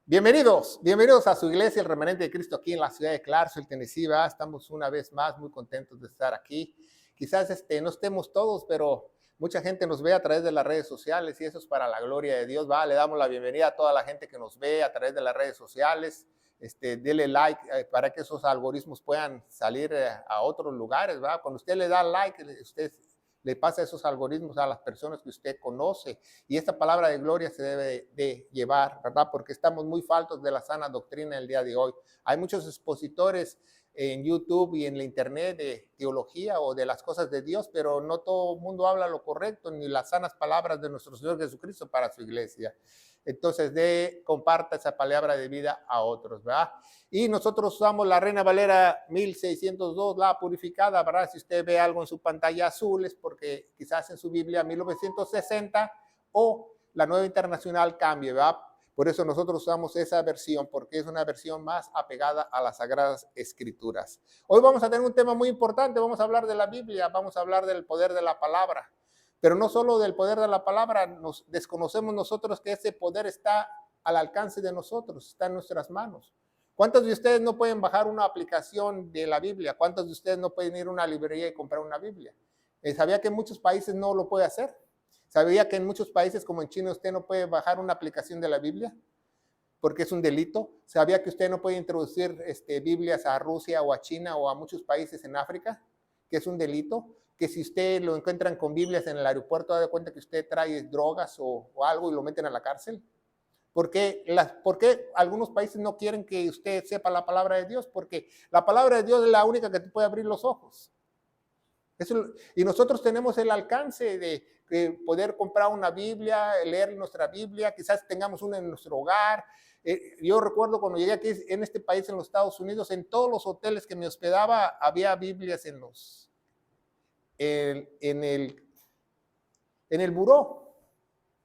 Bienvenidos a su iglesia, el Remanente de Cristo, aquí en la ciudad de Clarksville, Tennessee. Estamos una vez más muy contentos de estar aquí. Quizás no estemos todos, pero mucha gente nos ve a través de las redes sociales y eso es para la gloria de Dios. Le damos la bienvenida a toda la gente que nos ve a través de las redes sociales. Dele like para que esos algoritmos puedan salir a otros lugares. Cuando usted le da like, usted le pasa esos algoritmos a las personas que usted conoce. Y esta palabra de gloria se debe de llevar, ¿verdad? Porque estamos muy faltos de la sana doctrina el día de hoy. Hay muchos expositores en YouTube y en la internet de teología o de las cosas de Dios, pero no todo el mundo habla lo correcto ni las sanas palabras de nuestro Señor Jesucristo para su iglesia. Entonces, comparta esa palabra de vida a otros, ¿verdad? Y nosotros usamos la Reina Valera 1602, la purificada, ¿verdad? Si usted ve algo en su pantalla azul es porque quizás en su Biblia 1960 o la Nueva Internacional cambie, ¿verdad? Por eso nosotros usamos esa versión, porque es una versión más apegada a las Sagradas Escrituras. Hoy vamos a tener un tema muy importante, vamos a hablar de la Biblia, vamos a hablar del poder de la palabra. Pero no solo del poder de la palabra, nos desconocemos nosotros que ese poder está al alcance de nosotros, está en nuestras manos. ¿Cuántos de ustedes no pueden bajar una aplicación de la Biblia? ¿Cuántos de ustedes no pueden ir a una librería y comprar una Biblia? ¿Sabía que en muchos países no lo puede hacer? ¿Sabía que en muchos países como en China usted no puede bajar una aplicación de la Biblia? Porque es un delito. ¿Sabía que usted no puede introducir Biblias a Rusia o a China o a muchos países en África? Que es un delito. Que si usted lo encuentran con Biblias en el aeropuerto, da cuenta que usted trae drogas o algo y lo meten a la cárcel. ¿Por qué algunos países no quieren que usted sepa la palabra de Dios? Porque la palabra de Dios es la única que te puede abrir los ojos. Y nosotros tenemos el alcance de poder comprar una Biblia, leer nuestra Biblia, quizás tengamos una en nuestro hogar. Yo recuerdo cuando llegué aquí en este país, en los Estados Unidos, en todos los hoteles que me hospedaba había Biblias en el buró,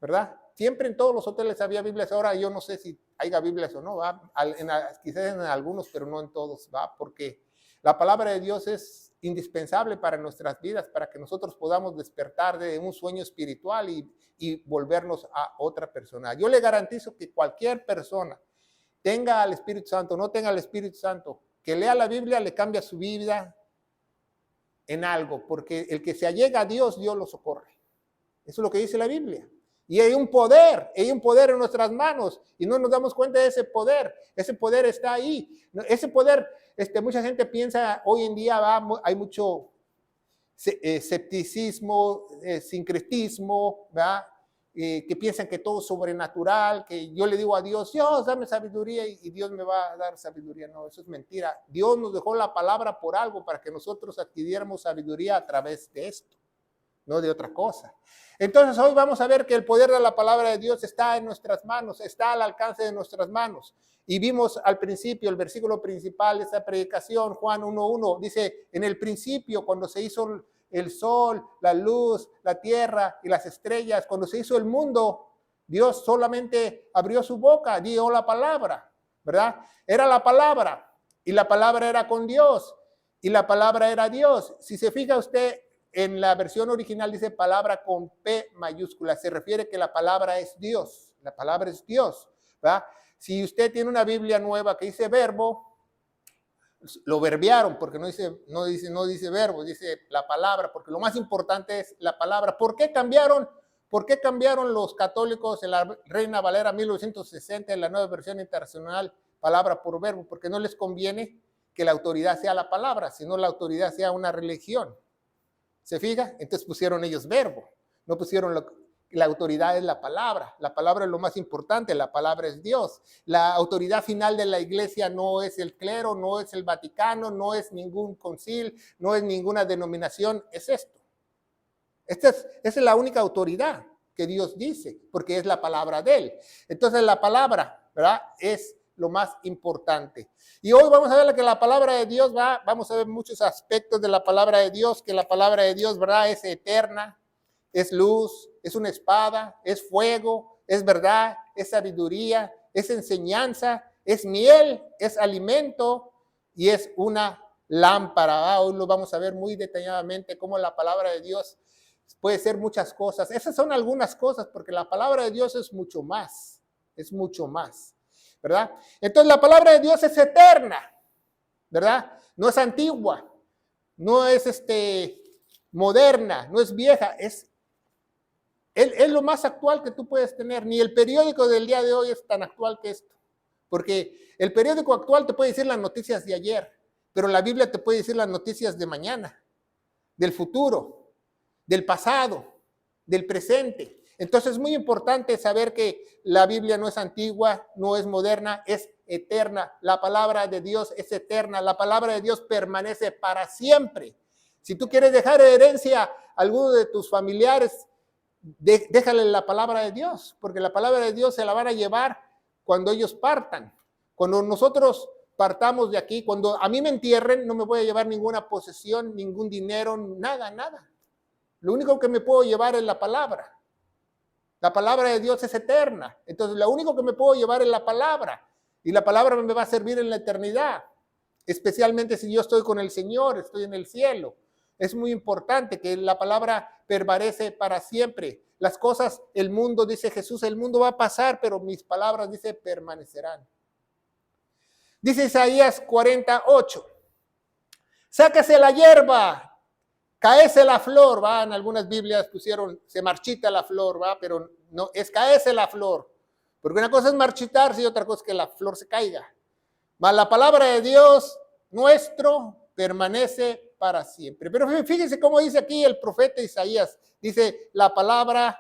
¿verdad? Siempre en todos los hoteles había Biblias. Ahora yo no sé si haya Biblias o no, quizás en algunos, pero no en todos, porque la palabra de Dios es indispensable para nuestras vidas, para que nosotros podamos despertar de un sueño espiritual y volvernos a otra persona. Yo le garantizo que cualquier persona, tenga al Espíritu Santo, no tenga al Espíritu Santo, que lea la Biblia, le cambia su vida en algo, porque el que se allega a Dios, Dios lo socorre. Eso es lo que dice la Biblia. Y hay un poder en nuestras manos y no nos damos cuenta de ese poder está ahí. Ese poder, mucha gente piensa hoy en día, hay mucho escepticismo, sincretismo, ¿verdad? Que piensan que todo es sobrenatural, que yo le digo a Dios, Dios, dame sabiduría y Dios me va a dar sabiduría. No, eso es mentira. Dios nos dejó la palabra por algo, para que nosotros adquiriéramos sabiduría a través de esto, no de otra cosa. Entonces hoy vamos a ver que el poder de la palabra de Dios está en nuestras manos, está al alcance de nuestras manos. Y vimos al principio, el versículo principal de esta predicación, Juan 1:1, dice, en el principio, cuando se hizo el sol, la luz, la tierra y las estrellas, cuando se hizo el mundo, Dios solamente abrió su boca, dio la palabra, ¿verdad? Era la palabra, y la palabra era con Dios, y la palabra era Dios. Si se fija usted, en la versión original dice palabra con P mayúscula, se refiere que la palabra es Dios, la palabra es Dios, ¿verdad? Si usted tiene una Biblia nueva que dice verbo, lo verbiaron, porque no dice verbo, dice la palabra, porque lo más importante es la palabra. ¿Por qué cambiaron los católicos en la Reina Valera 1960, en la nueva versión internacional, palabra por verbo? Porque no les conviene que la autoridad sea la palabra, sino la autoridad sea una religión. ¿Se fija? Entonces pusieron ellos verbo, no pusieron la autoridad es la palabra es lo más importante, la palabra es Dios. La autoridad final de la iglesia no es el clero, no es el Vaticano, no es ningún concilio, no es ninguna denominación, es esto. Esa es la única autoridad que Dios dice, porque es la palabra de Él. Entonces la palabra, ¿verdad?, es lo más importante. Y hoy vamos a ver que la palabra de Dios vamos a ver muchos aspectos de la palabra de Dios, que la palabra de Dios, ¿verdad?, es eterna, es luz, es una espada, es fuego, es verdad, es sabiduría, es enseñanza, es miel, es alimento y es una lámpara. Hoy lo vamos a ver muy detalladamente cómo la palabra de Dios puede ser muchas cosas. Esas son algunas cosas, porque la palabra de Dios es mucho más. es mucho más, ¿verdad? Entonces la palabra de Dios es eterna, ¿verdad? No es antigua, no es moderna, no es vieja, es lo más actual que tú puedes tener. Ni el periódico del día de hoy es tan actual que esto. Porque el periódico actual te puede decir las noticias de ayer, pero la Biblia te puede decir las noticias de mañana, del futuro, del pasado, del presente. Entonces es muy importante saber que la Biblia no es antigua, no es moderna, es eterna. La palabra de Dios es eterna. La palabra de Dios permanece para siempre. Si tú quieres dejar herencia a alguno de tus familiares, déjale la palabra de Dios, porque la palabra de Dios se la van a llevar cuando ellos partan. Cuando nosotros partamos de aquí, cuando a mí me entierren, no me voy a llevar ninguna posesión, ningún dinero, nada, nada. Lo único que me puedo llevar es la palabra. La palabra de Dios es eterna. Entonces, lo único que me puedo llevar es la palabra. Y la palabra me va a servir en la eternidad. Especialmente si yo estoy con el Señor, estoy en el cielo. Es muy importante que la palabra permanece para siempre. Las cosas, el mundo, dice Jesús, el mundo va a pasar, pero mis palabras, dice, permanecerán. Dice Isaías 48. Sáquese la hierba, caece la flor, ¿va? En algunas Biblias pusieron, se marchita la flor, ¿va? Pero no, es caece la flor. Porque una cosa es marchitarse y otra cosa es que la flor se caiga. Mas la palabra de Dios nuestro permanece para siempre. Pero fíjense cómo dice aquí el profeta Isaías. Dice la palabra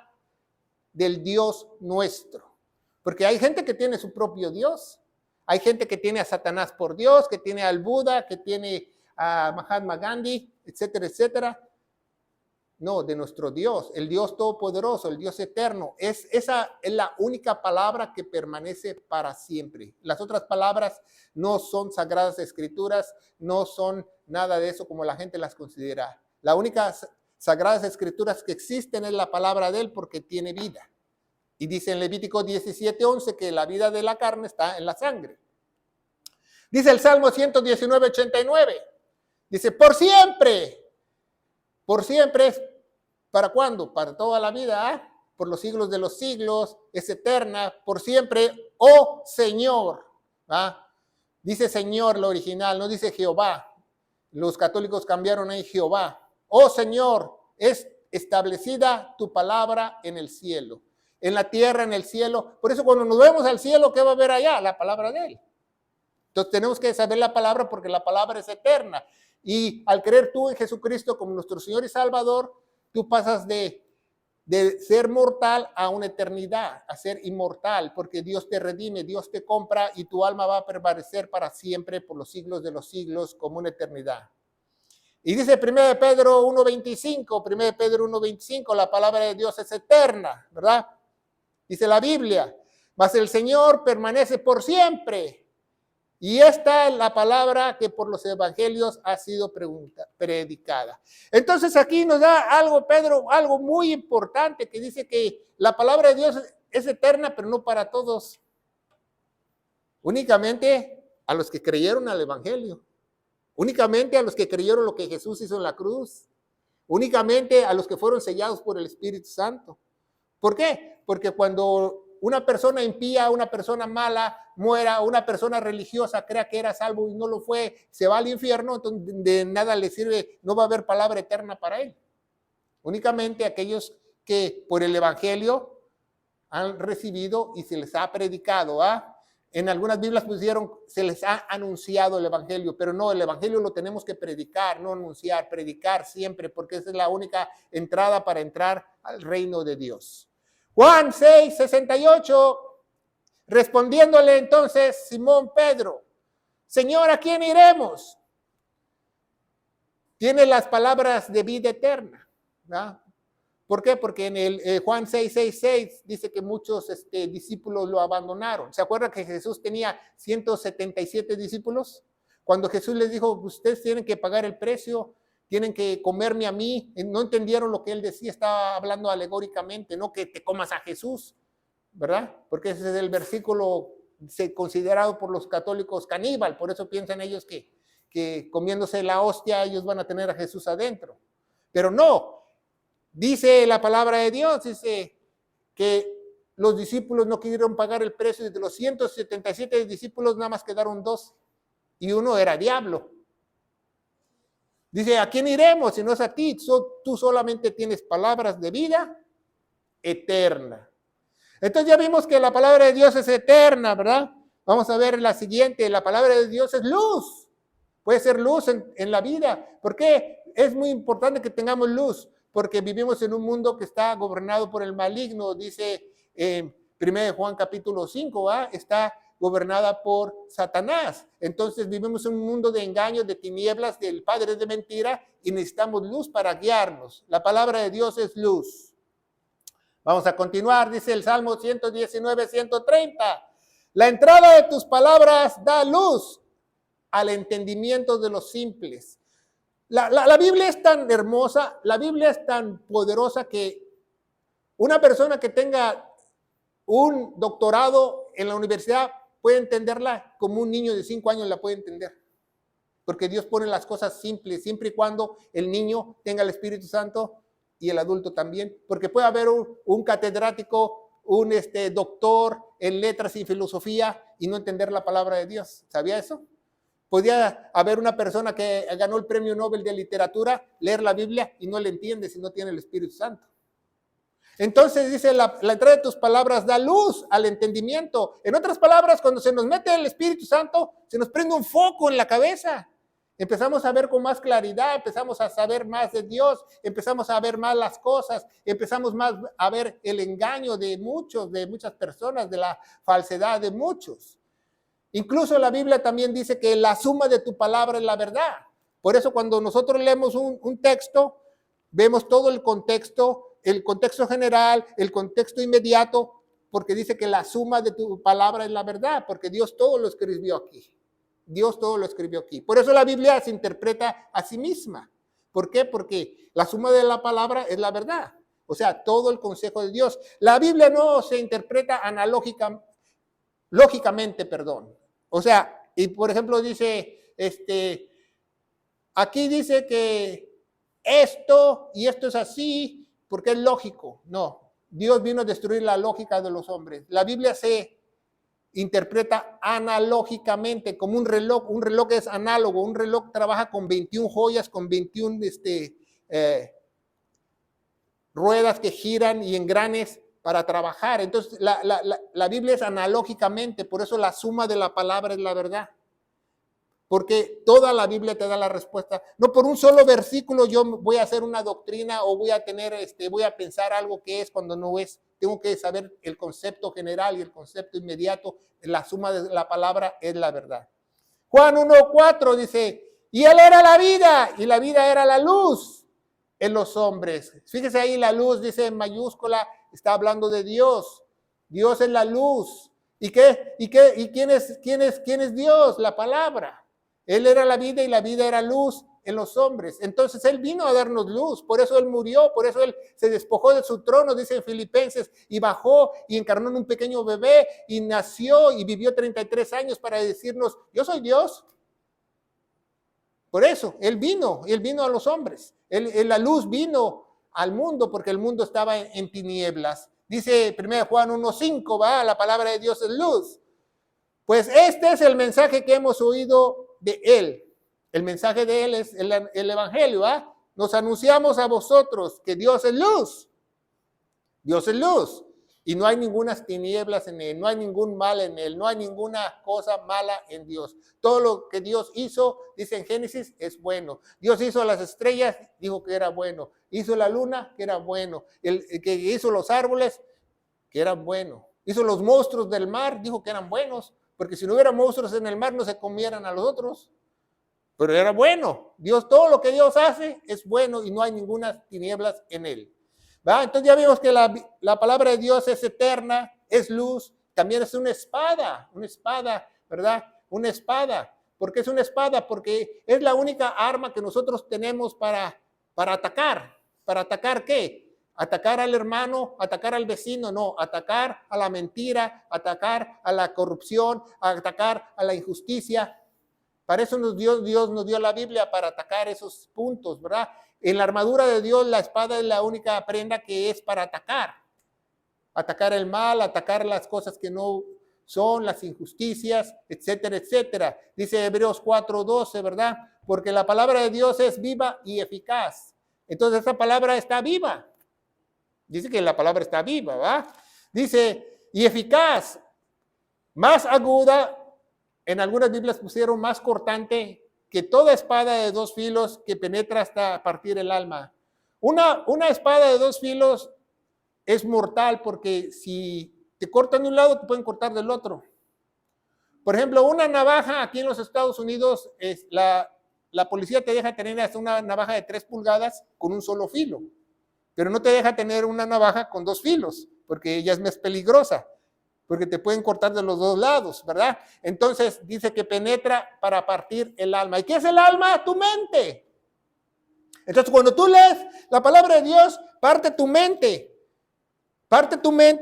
del Dios nuestro. Porque hay gente que tiene su propio Dios. Hay gente que tiene a Satanás por Dios, que tiene al Buda, que tiene a Mahatma Gandhi, etcétera, etcétera. No, de nuestro Dios, el Dios todopoderoso, el Dios eterno. Esa es la única palabra que permanece para siempre. Las otras palabras no son sagradas escrituras, no son nada de eso como la gente las considera. La única sagradas escrituras que existen es la palabra de él porque tiene vida. Y dice en Levítico 17:11 que la vida de la carne está en la sangre. Dice el Salmo 119:89. Dice, por siempre es, ¿para cuándo? Para toda la vida, ¿eh? Por los siglos de los siglos, es eterna, por siempre, oh Señor. ¿Eh? Dice Señor lo original, no dice Jehová. Los católicos cambiaron ahí Jehová. Oh Señor, es establecida tu palabra en el cielo, en la tierra, en el cielo. Por eso cuando nos vemos al cielo, ¿qué va a haber allá? La palabra de él. Entonces tenemos que saber la palabra porque la palabra es eterna. Y al creer tú en Jesucristo como nuestro Señor y Salvador, tú pasas de ser mortal a una eternidad, a ser inmortal, porque Dios te redime, Dios te compra y tu alma va a permanecer para siempre por los siglos de los siglos como una eternidad. Y dice 1 Pedro 1:25, la palabra de Dios es eterna, ¿verdad? Dice la Biblia, mas el Señor permanece por siempre. Y esta es la palabra que por los evangelios ha sido predicada. Entonces aquí nos da algo, Pedro, algo muy importante que dice que la palabra de Dios es eterna, pero no para todos. Únicamente a los que creyeron al evangelio. Únicamente a los que creyeron lo que Jesús hizo en la cruz. Únicamente a los que fueron sellados por el Espíritu Santo. ¿Por qué? Porque cuando una persona impía, una persona mala, muera, una persona religiosa crea que era salvo y no lo fue, se va al infierno, entonces de nada le sirve, no va a haber palabra eterna para él. Únicamente aquellos que por el evangelio han recibido y se les ha predicado. En algunas Biblias pusieron, se les ha anunciado el evangelio, pero no, el evangelio lo tenemos que predicar, no anunciar, predicar siempre, porque esa es la única entrada para entrar al reino de Dios. Juan 6:68, respondiéndole entonces Simón Pedro, Señor, ¿a quién iremos? Tiene las palabras de vida eterna, ¿verdad? ¿Por qué? Porque en el Juan 6:6 dice que muchos discípulos lo abandonaron. ¿Se acuerdan que Jesús tenía 177 discípulos? Cuando Jesús les dijo, ustedes tienen que pagar el precio, tienen que comerme a mí, no entendieron lo que él decía, estaba hablando alegóricamente, no que te comas a Jesús, ¿verdad? Porque ese es el versículo considerado por los católicos caníbal, por eso piensan ellos que comiéndose la hostia ellos van a tener a Jesús adentro. Pero no, dice la palabra de Dios, dice que los discípulos no quisieron pagar el precio y de los 177 discípulos nada más quedaron 2 y uno era diablo. Dice, ¿a quién iremos si no es a ti? Tú solamente tienes palabras de vida eterna. Entonces ya vimos que la palabra de Dios es eterna, ¿verdad? Vamos a ver la siguiente, la palabra de Dios es luz. Puede ser luz en la vida. ¿Por qué? Es muy importante que tengamos luz, porque vivimos en un mundo que está gobernado por el maligno, dice 1 Juan capítulo 5, está gobernada por Satanás. Entonces vivimos en un mundo de engaños, de tinieblas, del padre de mentira, y necesitamos luz para guiarnos. La palabra de Dios es luz. Vamos a continuar, dice el Salmo 119, 130. La entrada de tus palabras da luz al entendimiento de los simples. La Biblia es tan hermosa, la Biblia es tan poderosa que una persona que tenga un doctorado en la universidad puede entenderla como un niño de 5 años la puede entender. Porque Dios pone las cosas simples, siempre y cuando el niño tenga el Espíritu Santo y el adulto también. Porque puede haber un catedrático, un doctor en letras y filosofía y no entender la palabra de Dios. ¿Sabía eso? Podría haber una persona que ganó el premio Nobel de literatura, leer la Biblia y no le entiende si no tiene el Espíritu Santo. Entonces dice, la entrada de tus palabras da luz al entendimiento. En otras palabras, cuando se nos mete el Espíritu Santo, se nos prende un foco en la cabeza. Empezamos a ver con más claridad, empezamos a saber más de Dios, empezamos a ver más las cosas, empezamos más a ver el engaño de muchas personas, de la falsedad de muchos. Incluso la Biblia también dice que la suma de tu palabra es la verdad. Por eso cuando nosotros leemos un texto, vemos todo el contexto general, el contexto inmediato, porque dice que la suma de tu palabra es la verdad, porque Dios todo lo escribió aquí. Dios todo lo escribió aquí. Por eso la Biblia se interpreta a sí misma. ¿Por qué? Porque la suma de la palabra es la verdad. O sea, todo el consejo de Dios. La Biblia no se interpreta lógicamente. O sea, y por ejemplo dice, aquí dice que esto y esto es así, porque es lógico. No, Dios vino a destruir la lógica de los hombres. La Biblia se interpreta analógicamente, como un reloj es análogo, un reloj trabaja con 21 joyas, con 21 ruedas que giran y engranes para trabajar. Entonces la Biblia es analógicamente, por eso la suma de la palabra es la verdad. Porque toda la Biblia te da la respuesta. No por un solo versículo yo voy a hacer una doctrina o voy a pensar algo que es cuando no es. Tengo que saber el concepto general y el concepto inmediato. La suma de la palabra es la verdad. Juan 1:4 dice, y él era la vida, y la vida era la luz en los hombres. Fíjese ahí, la luz dice en mayúscula, está hablando de Dios. Dios es la luz. ¿Y quién es Dios? La palabra. Él era la vida y la vida era luz en los hombres. Entonces Él vino a darnos luz, por eso Él murió, por eso Él se despojó de su trono, dice en Filipenses, y bajó y encarnó en un pequeño bebé y nació y vivió 33 años para decirnos, yo soy Dios. Por eso, Él vino a los hombres. La luz vino al mundo porque el mundo estaba en tinieblas. Dice 1 Juan 1:5, la palabra de Dios es luz. Pues este es el mensaje que hemos oído de Él. El mensaje de Él es el Evangelio. Nos anunciamos a vosotros que Dios es luz. Dios es luz. Y no hay ninguna tinieblas en Él, no hay ningún mal en Él, no hay ninguna cosa mala en Dios. Todo lo que Dios hizo, dice en Génesis, es bueno. Dios hizo las estrellas, dijo que era bueno. Hizo la luna, que era bueno. El que hizo los árboles, que eran buenos. Hizo los monstruos del mar, dijo que eran buenos. Porque si no hubiera monstruos en el mar, no se comieran a los otros. Pero era bueno. Todo lo que Dios hace es bueno y no hay ninguna tinieblas en Él. ¿Va? Entonces ya vimos que la palabra de Dios es eterna, es luz, también es una espada, ¿verdad? Una espada. ¿Por qué es una espada? Porque es la única arma que nosotros tenemos para atacar. ¿Para atacar qué? Atacar al hermano, atacar al vecino, no, atacar a la mentira, atacar a la corrupción, atacar a la injusticia. Para eso Dios nos dio la Biblia, para atacar esos puntos, ¿verdad? En la armadura de Dios, la espada es la única prenda que es para atacar atacar el mal, atacar las cosas que no son, las injusticias, etcétera, etcétera. Dice Hebreos 4:12, ¿verdad? Porque la palabra de Dios es viva y eficaz. Entonces esa palabra está viva. Dice que la palabra está viva, ¿verdad? Dice, y eficaz, más aguda, en algunas Biblias pusieron más cortante que toda espada de 2 filos que penetra hasta partir el alma. Una espada de 2 filos es mortal porque si te cortan de un lado, te pueden cortar del otro. Por ejemplo, una navaja aquí en los Estados Unidos, la policía te deja tener hasta una navaja de 3 pulgadas con un solo filo, pero no te deja tener una navaja con 2 filos, porque ella es más peligrosa, porque te pueden cortar de los 2 lados, ¿verdad? Entonces dice que penetra para partir el alma. ¿Y qué es el alma? Tu mente. Entonces cuando tú lees la palabra de Dios, parte tu mente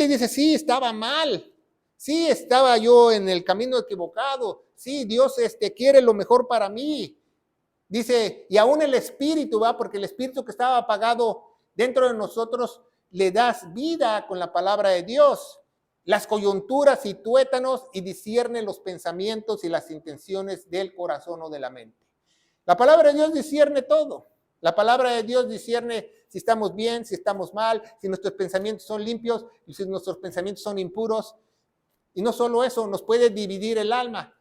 y dices, sí, estaba mal, sí, estaba yo en el camino equivocado, sí, Dios quiere lo mejor para mí. Dice, y aún el espíritu, ¿va? Porque el espíritu que estaba apagado dentro de nosotros, le das vida con la palabra de Dios. Las coyunturas y tuétanos y discierne los pensamientos y las intenciones del corazón o de la mente. La palabra de Dios discierne todo. La palabra de Dios discierne si estamos bien, si estamos mal, si nuestros pensamientos son limpios y si nuestros pensamientos son impuros. Y no solo eso, nos puede dividir el alma.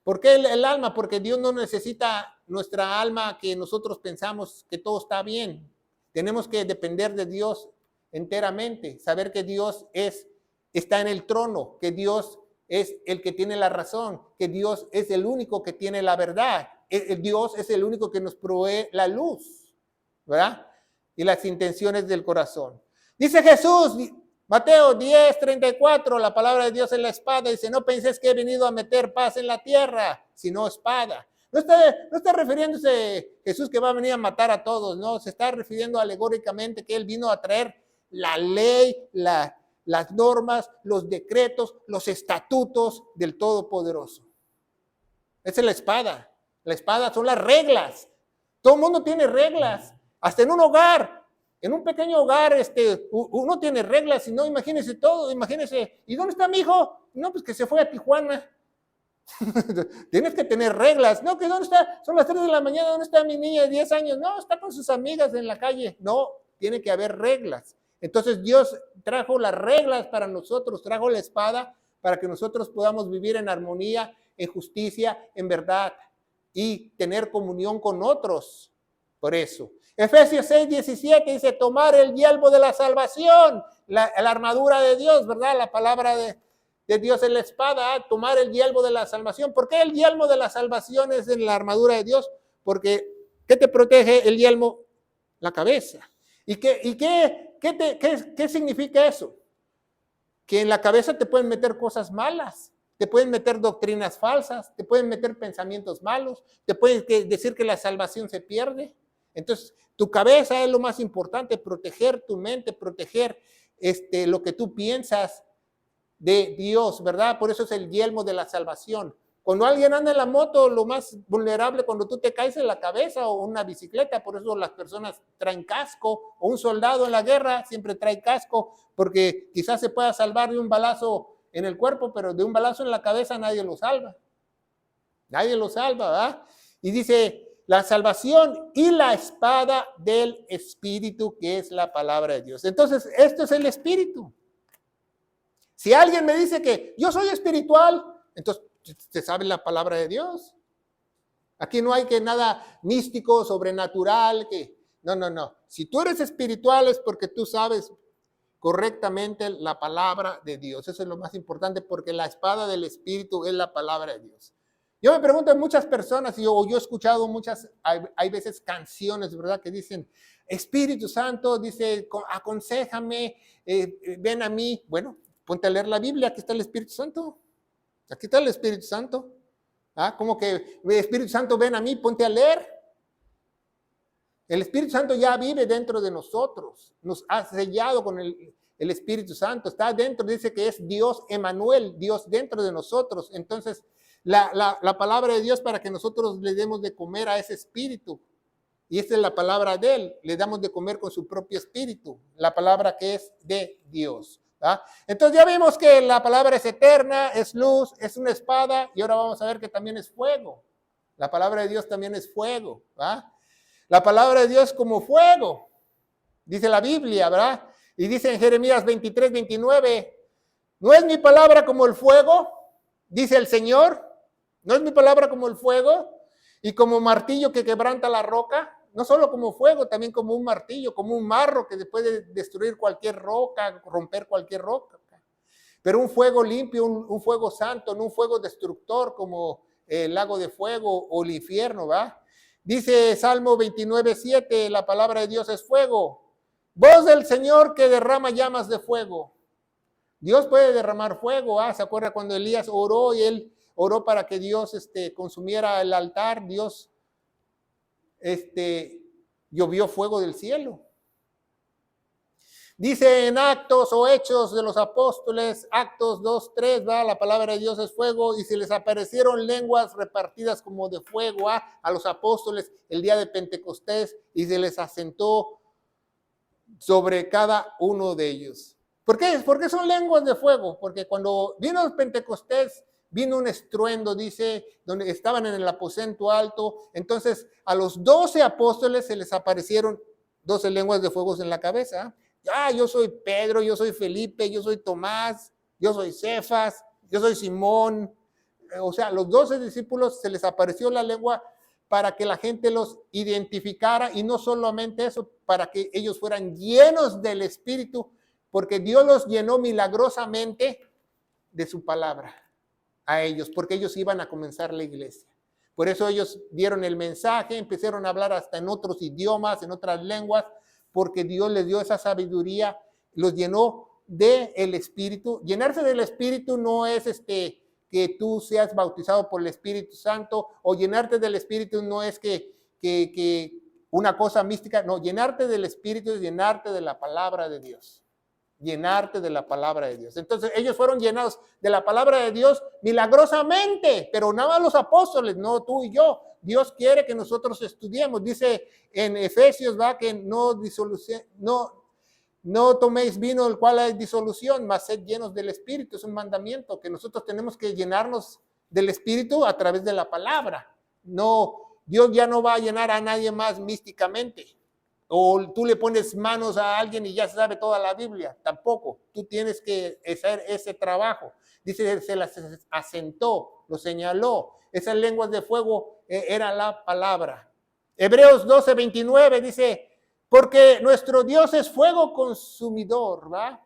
¿Por qué el alma? Porque Dios no necesita nuestra alma que nosotros pensamos que todo está bien. Tenemos que depender de Dios enteramente, saber que Dios está en el trono, que Dios es el que tiene la razón, que Dios es el único que tiene la verdad. Dios es el único que nos provee la luz, ¿verdad? Y las intenciones del corazón. Dice Jesús, Mateo 10:34, la palabra de Dios es la espada. Dice, no penséis que he venido a meter paz en la tierra, sino espada. No está refiriéndose Jesús que va a venir a matar a todos, no, se está refiriendo alegóricamente que Él vino a traer la ley, las normas, los decretos, los estatutos del Todopoderoso. Esa es la espada. La espada son las reglas. Todo el mundo tiene reglas. Hasta en un hogar, en un pequeño hogar, uno tiene reglas. Y no, imagínese todo, imagínese. ¿Y dónde está mi hijo? No, pues que se fue a Tijuana. Tienes que tener reglas. No, que ¿dónde está? Son las 3 de la mañana, ¿dónde está mi niña de 10 años? No, está con sus amigas en la calle. No, tiene que haber reglas. Entonces Dios trajo las reglas para nosotros, trajo la espada para que nosotros podamos vivir en armonía, en justicia, en verdad y tener comunión con otros. Por eso. Efesios 6:17 dice, tomar el yelmo de la salvación, la armadura de Dios, ¿verdad? La palabra de Dios es la espada, tomar el yelmo de la salvación. ¿Por qué el yelmo de la salvación es en la armadura de Dios? Porque, ¿qué te protege el yelmo? La cabeza. ¿Y qué significa eso? Que en la cabeza te pueden meter cosas malas, te pueden meter doctrinas falsas, te pueden meter pensamientos malos, te pueden decir que la salvación se pierde. Entonces, tu cabeza es lo más importante, proteger tu mente, proteger lo que tú piensas de Dios, ¿verdad? Por eso es el yelmo de la salvación. Cuando alguien anda en la moto, lo más vulnerable cuando tú te caes en la cabeza o una bicicleta, por eso las personas traen casco, o un soldado en la guerra siempre trae casco, porque quizás se pueda salvar de un balazo en el cuerpo, pero de un balazo en la cabeza nadie lo salva. Nadie lo salva, ¿verdad? Y dice, la salvación y la espada del Espíritu, que es la palabra de Dios. Entonces, esto es el Espíritu. Si alguien me dice que yo soy espiritual, entonces se sabe la palabra de Dios. Aquí no hay que nada místico, sobrenatural, no. Si tú eres espiritual es porque tú sabes correctamente la palabra de Dios. Eso es lo más importante porque la espada del Espíritu es la palabra de Dios. Yo me pregunto a muchas personas, yo he escuchado hay veces canciones, ¿verdad? Que dicen, Espíritu Santo, dice, aconséjame, ven a mí. Bueno, ponte a leer la Biblia, aquí está el Espíritu Santo. Aquí está el Espíritu Santo. Como que Espíritu Santo, ven a mí, ponte a leer. El Espíritu Santo ya vive dentro de nosotros. Nos ha sellado con el Espíritu Santo. Está dentro, dice que es Dios Emmanuel, Dios dentro de nosotros. Entonces, la palabra de Dios para que nosotros le demos de comer a ese Espíritu. Y esta es la palabra de Él. Le damos de comer con su propio Espíritu. La palabra que es de Dios. ¿verdad? Entonces ya vimos que la palabra es eterna, es luz, es una espada, y ahora vamos a ver que también es fuego. La palabra de Dios también es fuego, ¿verdad? La palabra de Dios como fuego, dice la Biblia, ¿verdad? Y dice en Jeremías 23, 29, ¿no es mi palabra como el fuego? Dice el Señor, ¿no es mi palabra como el fuego? Y como martillo que quebranta la roca, no solo como fuego, también como un martillo, como un marro que puede destruir cualquier roca, romper cualquier roca. Pero un fuego limpio, un fuego santo, no un fuego destructor como el lago de fuego o el infierno, ¿va? Dice Salmo 29, 7, la palabra de Dios es fuego. Voz del Señor que derrama llamas de fuego. Dios puede derramar fuego, ¿ah? ¿Se acuerda cuando Elías oró y él oró para que Dios consumiera el altar? Dios llovió fuego del cielo. Dice en Actos o Hechos de los Apóstoles, Actos 2, 3, ¿va? La palabra de Dios es fuego, y se les aparecieron lenguas repartidas como de fuego a los apóstoles el día de Pentecostés, y se les asentó sobre cada uno de ellos. ¿Por qué? ¿Por qué son lenguas de fuego? Porque cuando vino el Pentecostés, vino un estruendo, dice, donde estaban en el aposento alto. Entonces a los 12 apóstoles se les aparecieron 12 lenguas de fuego en la cabeza. Yo soy Pedro, yo soy Felipe, yo soy Tomás, yo soy Cefas, yo soy Simón. O sea, los 12 discípulos se les apareció la lengua para que la gente los identificara, y no solamente eso, para que ellos fueran llenos del Espíritu, porque Dios los llenó milagrosamente de su palabra a ellos, porque ellos iban a comenzar la iglesia. Por eso ellos dieron el mensaje, empezaron a hablar hasta en otros idiomas, en otras lenguas, porque Dios les dio esa sabiduría, los llenó del Espíritu. Llenarse del Espíritu no es que tú seas bautizado por el Espíritu Santo, o llenarte del Espíritu no es que una cosa mística. No, llenarte del Espíritu es llenarte de la palabra de Dios. Llenarte de la palabra de Dios. Entonces ellos fueron llenados de la palabra de Dios milagrosamente, pero nada más los apóstoles, no tú y yo. Dios quiere que nosotros estudiemos. Dice en Efesios, va, que no toméis vino el cual hay disolución, mas sed llenos del Espíritu. Es un mandamiento que nosotros tenemos que llenarnos del Espíritu a través de la palabra. No, Dios ya no va a llenar a nadie más místicamente. O tú le pones manos a alguien y ya sabe toda la Biblia. Tampoco. Tú tienes que hacer ese trabajo. Dice, se las asentó, lo señaló. Esas lenguas de fuego era la palabra. Hebreos 12, 29 dice, porque nuestro Dios es fuego consumidor, ¿va?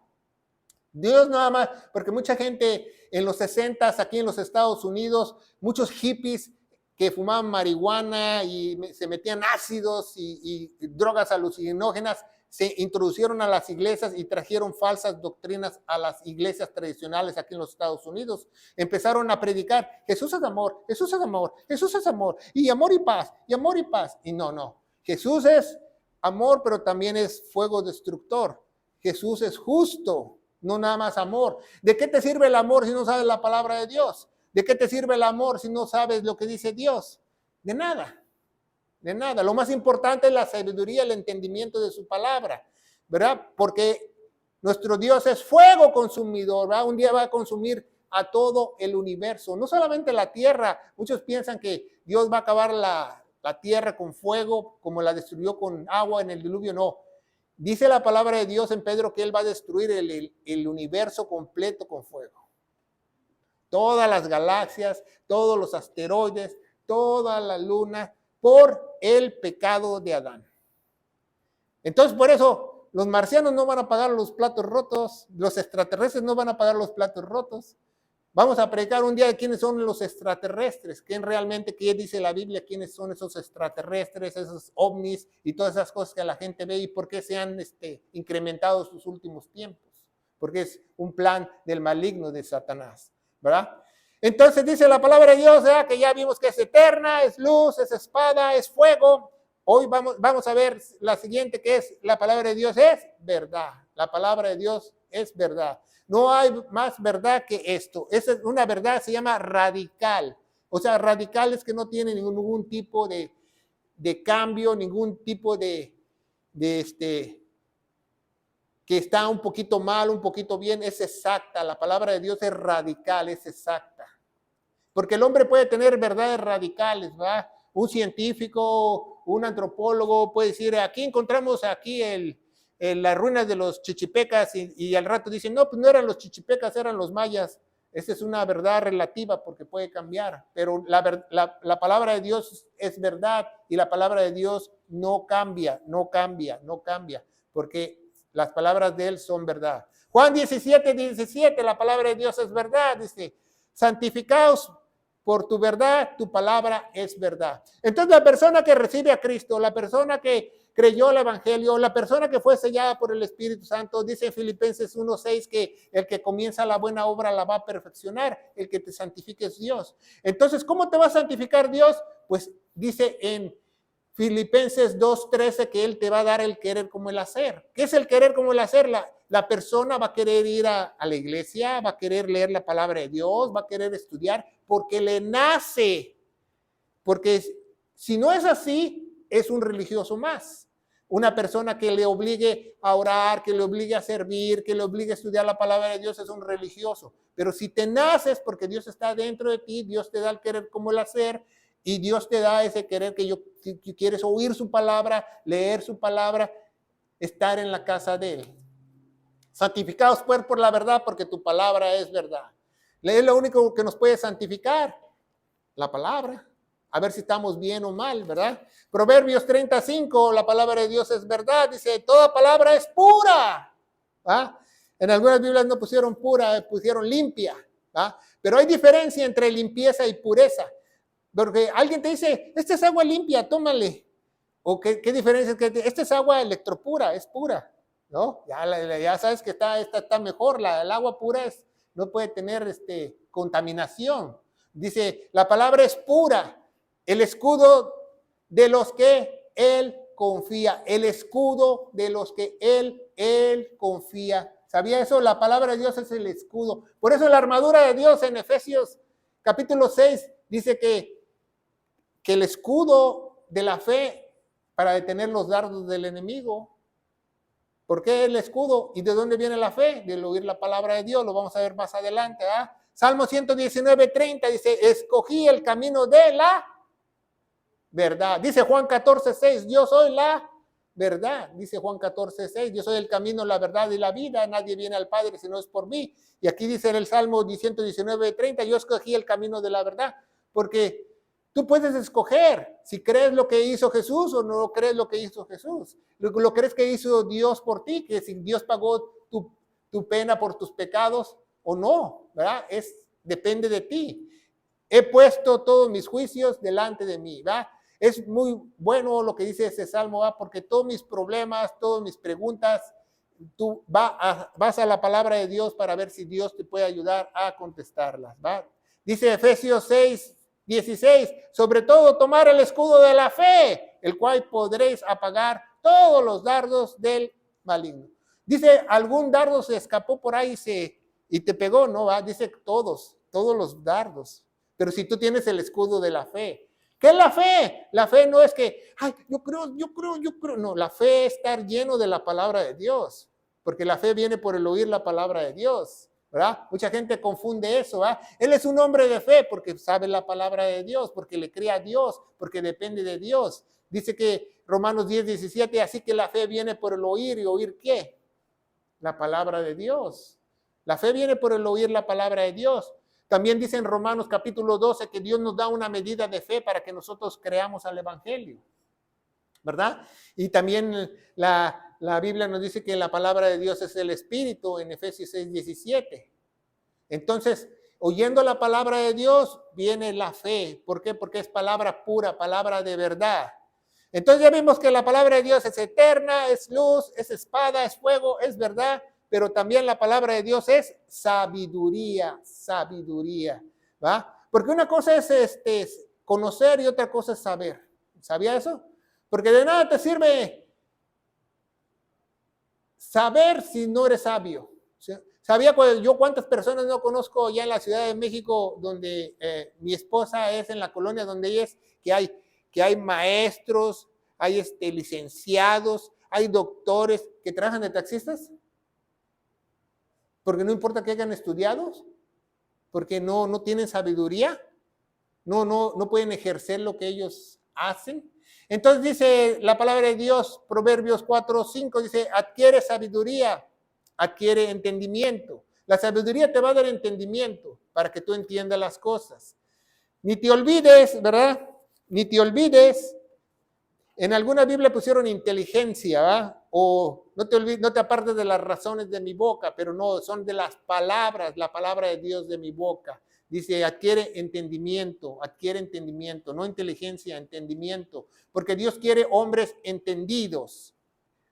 Dios nada más, porque mucha gente en los 60s aquí en los Estados Unidos, muchos hippies que fumaban marihuana y se metían ácidos y drogas alucinógenas, se introducieron a las iglesias y trajeron falsas doctrinas a las iglesias tradicionales aquí en los Estados Unidos. Empezaron a predicar, Jesús es amor, Jesús es amor, Jesús es amor, y amor y paz, y amor y paz. Y no, Jesús es amor, pero también es fuego destructor. Jesús es justo, no nada más amor. ¿De qué te sirve el amor si no sabes la palabra de Dios? ¿De qué te sirve el amor si no sabes lo que dice Dios? De nada, de nada. Lo más importante es la sabiduría, el entendimiento de su palabra, ¿verdad? Porque nuestro Dios es fuego consumidor, ¿verdad? Un día va a consumir a todo el universo, no solamente la tierra. Muchos piensan que Dios va a acabar la tierra con fuego, como la destruyó con agua en el diluvio. No. Dice la palabra de Dios en Pedro que Él va a destruir el universo completo con fuego. Todas las galaxias, todos los asteroides, toda la luna, por el pecado de Adán. Entonces, por eso, los marcianos no van a pagar los platos rotos, los extraterrestres no van a pagar los platos rotos. Vamos a predicar un día de quiénes son los extraterrestres, quién realmente, qué dice la Biblia, quiénes son esos extraterrestres, esos ovnis y todas esas cosas que la gente ve y por qué se han incrementado en sus últimos tiempos. Porque es un plan del maligno de Satanás, ¿verdad? Entonces dice la palabra de Dios, ¿verdad? Que ya vimos que es eterna, es luz, es espada, es fuego. Hoy vamos a ver la siguiente, que es la palabra de Dios es verdad. La palabra de Dios es verdad. No hay más verdad que esto. Esa es una verdad, se llama radical. O sea, radical es que no tiene ningún tipo de cambio, ningún tipo de que está un poquito mal, un poquito bien, es exacta. La palabra de Dios es radical, es exacta. Porque el hombre puede tener verdades radicales, ¿va? Un científico, un antropólogo puede decir, aquí encontramos las ruinas de los chichipecas y al rato dicen, no, pues no eran los chichipecas, eran los mayas. Esa es una verdad relativa porque puede cambiar, pero la palabra de Dios es verdad y la palabra de Dios no cambia, no cambia, no cambia, porque las palabras de Él son verdad. Juan 17:17, la palabra de Dios es verdad, dice, santificaos por tu verdad, tu palabra es verdad. Entonces la persona que recibe a Cristo, la persona que creyó el Evangelio, la persona que fue sellada por el Espíritu Santo, dice en Filipenses 1:6 que el que comienza la buena obra la va a perfeccionar, el que te santifique es Dios. Entonces, ¿cómo te va a santificar Dios? Pues dice en Filipenses 2:13 que Él te va a dar el querer como el hacer. ¿Qué es el querer como el hacer? La persona va a querer ir a la iglesia, va a querer leer la palabra de Dios, va a querer estudiar porque le nace. Porque si no es así, es un religioso más. Una persona que le obligue a orar, que le obligue a servir, que le obligue a estudiar la palabra de Dios es un religioso. Pero si te naces porque Dios está dentro de ti, Dios te da el querer como el hacer y Dios te da ese querer que quieres oír su palabra, leer su palabra, estar en la casa de Él. Santificados pues por la verdad porque tu palabra es verdad. Es lo único que nos puede santificar, la palabra. A ver si estamos bien o mal, ¿verdad? Proverbios 35, la palabra de Dios es verdad. Dice, toda palabra es pura. ¿Va? En algunas Biblias no pusieron pura, pusieron limpia. ¿Va? Pero hay diferencia entre limpieza y pureza. Porque alguien te dice, esta es agua limpia, tómale. O qué diferencia es que esta es agua electropura, es pura. ¿No? Ya sabes que está mejor. El agua pura no puede tener contaminación. Dice, la palabra es pura. El escudo de los que Él confía. El escudo de los que Él confía. ¿Sabía eso? La palabra de Dios es el escudo. Por eso la armadura de Dios en Efesios capítulo 6 dice que el escudo de la fe para detener los dardos del enemigo. ¿Por qué el escudo? ¿Y de dónde viene la fe? Del oír la palabra de Dios. Lo vamos a ver más adelante. ¿eh? Salmo 119:30 dice, escogí el camino de la verdad. Dice Juan 14:6, yo soy la verdad. Dice Juan 14:6, yo soy el camino, la verdad y la vida. Nadie viene al Padre si no es por mí. Y aquí dice en el Salmo 119:30, yo escogí el camino de la verdad. Porque tú puedes escoger si crees lo que hizo Jesús o no crees lo que hizo Jesús. Lo crees que hizo Dios por ti, que si Dios pagó tu pena por tus pecados o no, ¿verdad? Depende de ti. He puesto todos mis juicios delante de mí, ¿verdad? Es muy bueno lo que dice ese salmo, ¿verdad? Porque todos mis problemas, todas mis preguntas, tú vas a la palabra de Dios para ver si Dios te puede ayudar a contestarlas, ¿verdad? Dice Efesios 6:16, sobre todo tomar el escudo de la fe, el cual podréis apagar todos los dardos del maligno. Dice, algún dardo se escapó por ahí y te pegó, ¿no? ¿Va? Dice todos los dardos. Pero si tú tienes el escudo de la fe, ¿qué es la fe? La fe no es que, ay, yo creo. No, la fe es estar lleno de la palabra de Dios, porque la fe viene por el oír la palabra de Dios, ¿verdad? Mucha gente confunde eso, ¿verdad? Él es un hombre de fe porque sabe la palabra de Dios, porque le cree a Dios, porque depende de Dios. Dice que Romanos 10:17, así que la fe viene por el oír, ¿y oír qué? La palabra de Dios. La fe viene por el oír la palabra de Dios. También dice en Romanos capítulo 12 que Dios nos da una medida de fe para que nosotros creamos al Evangelio, ¿verdad? Y también la Biblia nos dice que la palabra de Dios es el Espíritu en Efesios 6:17. Entonces, oyendo la palabra de Dios viene la fe. ¿Por qué? Porque es palabra pura, palabra de verdad. Entonces ya vimos que la palabra de Dios es eterna, es luz, es espada, es fuego, es verdad. Pero también la palabra de Dios es sabiduría, ¿va? Porque una cosa es conocer y otra cosa es saber. ¿Sabía eso? Porque de nada te sirve saber si no eres sabio. ¿Sabía yo cuántas personas no conozco ya en la Ciudad de México donde mi esposa es en la colonia donde ella es, que hay maestros, hay licenciados, hay doctores que trabajan de taxistas? Porque no importa que hayan estudiado, porque no tienen sabiduría, no pueden ejercer lo que ellos hacen. Entonces dice la palabra de Dios, Proverbios 4:5, dice, adquiere sabiduría, adquiere entendimiento. La sabiduría te va a dar entendimiento para que tú entiendas las cosas. Ni te olvides, ¿verdad? Ni te olvides. En alguna Biblia pusieron inteligencia, ¿verdad? O no te olvides, no te apartes de las razones de mi boca, pero no, son de las palabras, la palabra de Dios de mi boca. Dice, adquiere entendimiento, no inteligencia, entendimiento, porque Dios quiere hombres entendidos,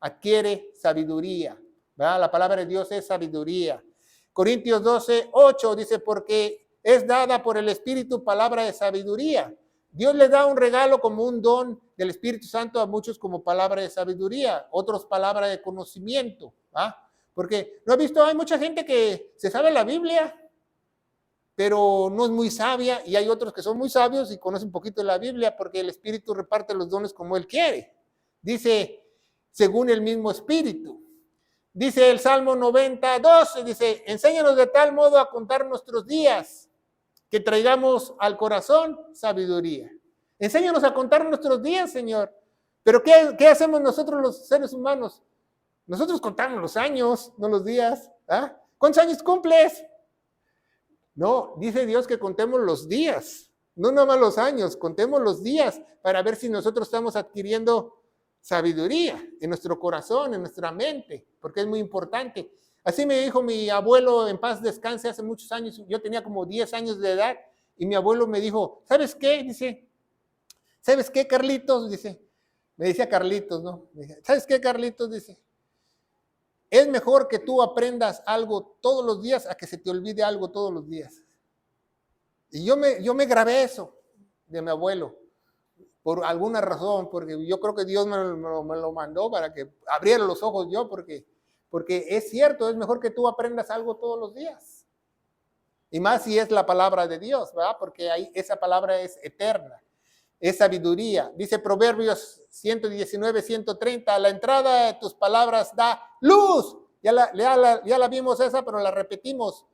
adquiere sabiduría, ¿verdad? La palabra de Dios es sabiduría. Corintios 12:8 dice, porque es dada por el Espíritu palabra de sabiduría. Dios le da un regalo como un don del Espíritu Santo a muchos como palabra de sabiduría, otros palabra de conocimiento, ¿verdad? Porque no he visto, hay mucha gente que se sabe la Biblia, pero no es muy sabia, y hay otros que son muy sabios y conocen un poquito de la Biblia, porque el Espíritu reparte los dones como Él quiere. Dice, según el mismo Espíritu. Dice el Salmo 90:12, dice, enséñanos de tal modo a contar nuestros días, que traigamos al corazón sabiduría. Enséñanos a contar nuestros días, Señor. Pero ¿qué hacemos nosotros los seres humanos? Nosotros contamos los años, no los días. ¿Ah? ¿Cuántos años cumples? No, dice Dios que contemos los días, no nada más los años, contemos los días para ver si nosotros estamos adquiriendo sabiduría en nuestro corazón, en nuestra mente, porque es muy importante. Así me dijo mi abuelo, en paz descanse, hace muchos años, yo tenía como 10 años de edad, y mi abuelo me dijo, ¿sabes qué? Dice, ¿sabes qué, Carlitos? Dice, me decía Carlitos, ¿no? Me dice, ¿sabes qué, Carlitos? Dice, es mejor que tú aprendas algo todos los días a que se te olvide algo todos los días. Y yo me grabé eso de mi abuelo, por alguna razón, porque yo creo que Dios me lo mandó para que abriera los ojos yo, porque es cierto, es mejor que tú aprendas algo todos los días. Y más si es la palabra de Dios, ¿verdad? Porque ahí esa palabra es eterna, es sabiduría. Dice Proverbios 119:130, la entrada de tus palabras da luz. Ya la vimos esa, pero la repetimos.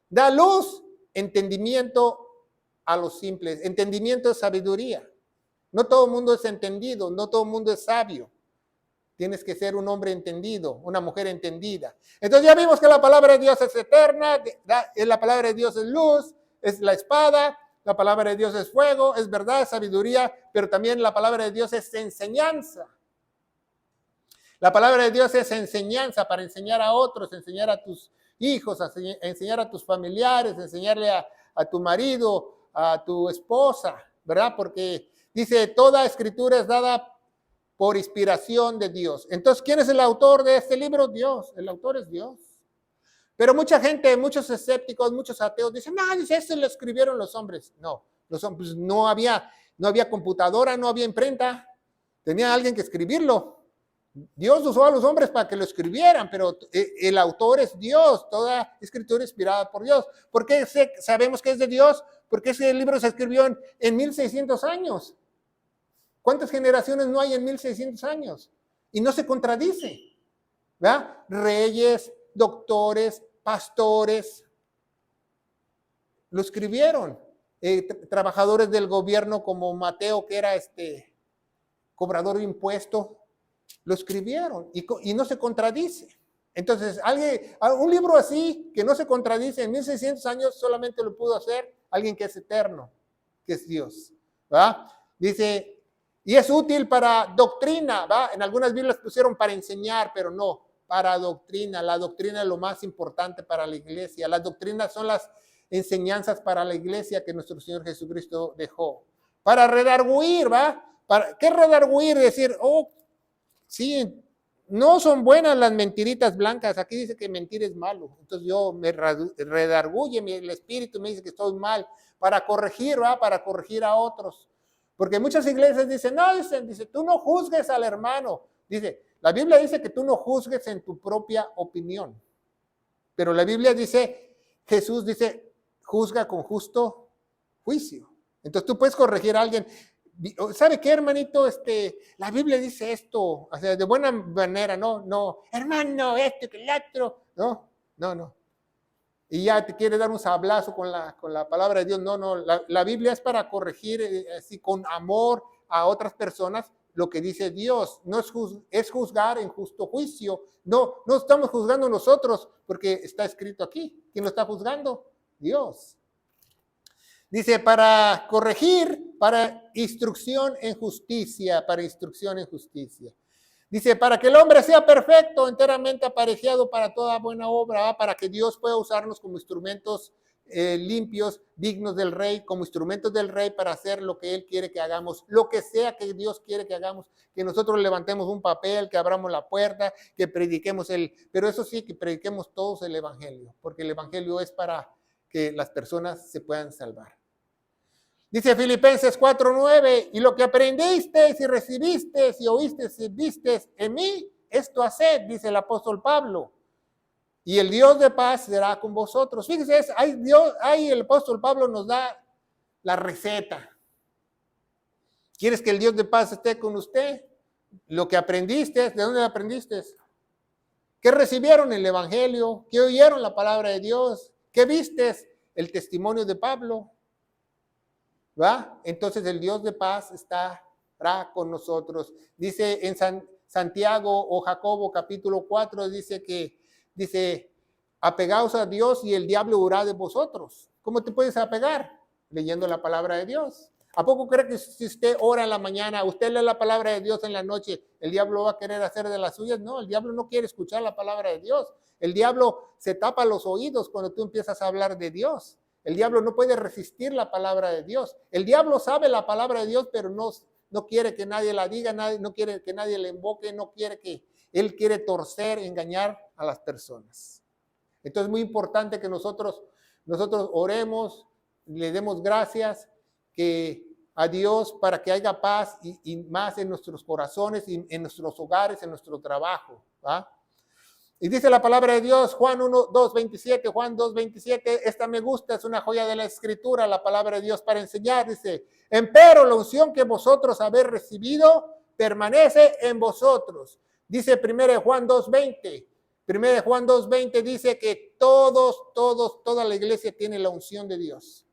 Da luz, entendimiento a los simples. Entendimiento es sabiduría. No todo el mundo es entendido, no todo el mundo es sabio. Tienes que ser un hombre entendido, una mujer entendida. Entonces ya vimos que la palabra de Dios es eterna, la palabra de Dios es luz, es la espada, la palabra de Dios es fuego, es verdad, es sabiduría, pero también la palabra de Dios es enseñanza. La palabra de Dios es enseñanza para enseñar a otros, enseñar a tus hijos, enseñar a tus familiares, enseñarle a tu marido, a tu esposa, ¿verdad? Porque dice, toda escritura es dada por inspiración de Dios. Entonces, ¿quién es el autor de este libro? Dios. El autor es Dios. Pero mucha gente, muchos escépticos, muchos ateos dicen, no, dice, esto lo escribieron los hombres. No, los hombres, no había computadora, no había imprenta. Tenía alguien que escribirlo. Dios usó a los hombres para que lo escribieran, pero el autor es Dios, toda escritura inspirada por Dios. ¿Por qué sabemos que es de Dios? Porque ese libro se escribió en 1600 años. ¿Cuántas generaciones no hay en 1600 años? Y no se contradice, ¿verdad? Reyes, doctores, pastores, lo escribieron. Trabajadores del gobierno como Mateo, que era cobrador de impuestos, lo escribieron y no se contradice. Entonces, un libro así, que no se contradice en 1600 años, solamente lo pudo hacer alguien que es eterno, que es Dios, ¿verdad? Dice, y es útil para doctrina, ¿va? En algunas Biblias pusieron para enseñar, pero no, para doctrina. La doctrina es lo más importante para la iglesia. Las doctrinas son las enseñanzas para la iglesia que nuestro Señor Jesucristo dejó. Para redarguir, ¿va? ¿Qué redarguir? Decir, oh, sí, no son buenas las mentiritas blancas. Aquí dice que mentir es malo. Entonces yo me redarguye, el espíritu me dice que estoy mal. Para corregir, ¿va? Para corregir a otros. Porque muchas iglesias dicen, no, dice, tú no juzgues al hermano. Dice, la Biblia dice que tú no juzgues en tu propia opinión. Pero la Biblia dice, Jesús dice, juzga con justo juicio. Entonces tú puedes corregir a alguien. ¿Sabe qué, hermanito? La Biblia dice esto, o sea, de buena manera, no, hermano, esto que el otro. No. y ya te quiere dar un sablazo con la palabra de Dios. No, no, la Biblia es para corregir así con amor a otras personas lo que dice Dios. No es juzgar en justo juicio. No, no estamos juzgando nosotros porque está escrito aquí. ¿Quién lo está juzgando? Dios. Dice, para corregir, para instrucción en justicia, para instrucción en justicia. Dice, para que el hombre sea perfecto, enteramente aparejado para toda buena obra, para que Dios pueda usarnos como instrumentos limpios, dignos del Rey, como instrumentos del Rey para hacer lo que Él quiere que hagamos, lo que sea que Dios quiere que hagamos, que nosotros levantemos un papel, que abramos la puerta, que prediquemos pero eso sí, que prediquemos todos el Evangelio, porque el Evangelio es para que las personas se puedan salvar. Dice Filipenses 4:9, y lo que aprendisteis y recibisteis y oísteis y visteis en mí, esto haced, dice el apóstol Pablo. Y el Dios de paz será con vosotros. Fíjense, ahí el apóstol Pablo nos da la receta. ¿Quieres que el Dios de paz esté con usted? Lo que aprendiste, ¿de dónde lo aprendiste? ¿Qué recibieron el Evangelio? ¿Qué oyeron la palabra de Dios? ¿Qué viste? El testimonio de Pablo. ¿Va? Entonces el Dios de paz estará con nosotros. Dice en Santiago o Jacobo capítulo 4, dice, apegaos a Dios y el diablo huirá de vosotros. ¿Cómo te puedes apegar? Leyendo la palabra de Dios. ¿A poco cree que si usted ora en la mañana, usted lee la palabra de Dios en la noche, el diablo va a querer hacer de las suyas? No, el diablo no quiere escuchar la palabra de Dios. El diablo se tapa los oídos cuando tú empiezas a hablar de Dios. El diablo no puede resistir la palabra de Dios. El diablo sabe la palabra de Dios, pero no quiere que nadie la diga, no quiere que nadie la invoque, él quiere torcer, engañar a las personas. Entonces es muy importante que nosotros oremos, le demos gracias a Dios para que haya paz y más en nuestros corazones, y en nuestros hogares, en nuestro trabajo, ¿va? Y dice la palabra de Dios, Juan 2:27, esta me gusta, es una joya de la escritura, la palabra de Dios para enseñar, dice, empero la unción que vosotros habéis recibido permanece en vosotros. Dice 1 Juan 2:20 dice que toda la iglesia tiene la unción de Dios.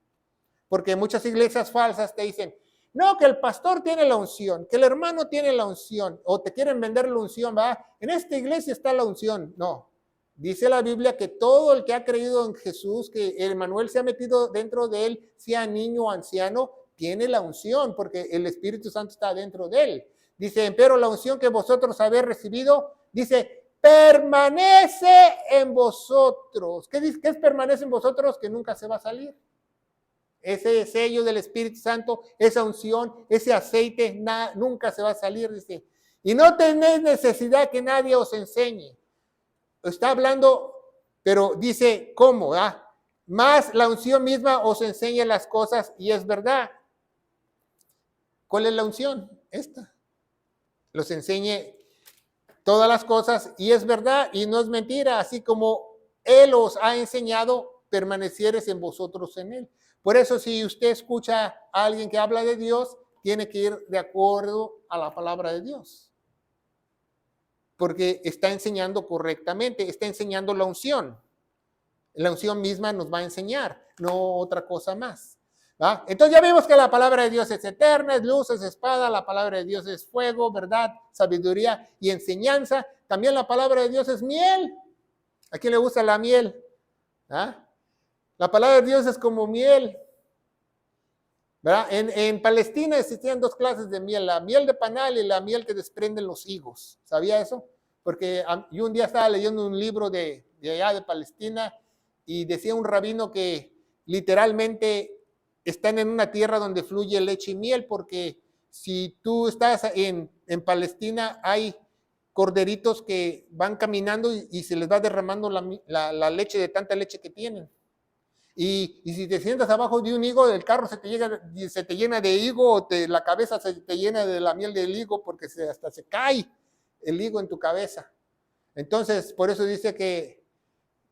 Porque muchas iglesias falsas te dicen, no, que el pastor tiene la unción, que el hermano tiene la unción, o te quieren vender la unción, ¿va? En esta iglesia está la unción. No, dice la Biblia que todo el que ha creído en Jesús, que Emmanuel se ha metido dentro de él, sea niño o anciano, tiene la unción, porque el Espíritu Santo está dentro de él. Dice, pero la unción que vosotros habéis recibido, dice, permanece en vosotros. ¿Qué es permanece en vosotros? Que nunca se va a salir. Ese sello del Espíritu Santo, esa unción, ese aceite, nunca se va a salir, dice. Y no tenéis necesidad que nadie os enseñe. Está hablando, pero dice, ¿cómo? Más la unción misma os enseña las cosas y es verdad. ¿Cuál es la unción? Esta. Los enseñe todas las cosas y es verdad y no es mentira, así como Él os ha enseñado, permanecieres en vosotros en Él. Por eso, si usted escucha a alguien que habla de Dios, tiene que ir de acuerdo a la palabra de Dios. Porque está enseñando correctamente, está enseñando la unción. La unción misma nos va a enseñar, no otra cosa más. ¿Va? Entonces ya vimos que la palabra de Dios es eterna, es luz, es espada, la palabra de Dios es fuego, verdad, sabiduría y enseñanza. También la palabra de Dios es miel. ¿A quién le gusta la miel? La palabra de Dios es como miel. ¿Verdad? En Palestina existían dos clases de miel, la miel de panal y la miel que desprenden los higos. ¿Sabía eso? Porque yo un día estaba leyendo un libro de allá de Palestina y decía un rabino que literalmente están en una tierra donde fluye leche y miel, porque si tú estás en Palestina hay corderitos que van caminando y se les va derramando la leche de tanta leche que tienen. Y si te sientas abajo de un higo, el carro se te llena de higo, o la cabeza se te llena de la miel del higo, porque hasta se cae el higo en tu cabeza. Entonces, por eso dice que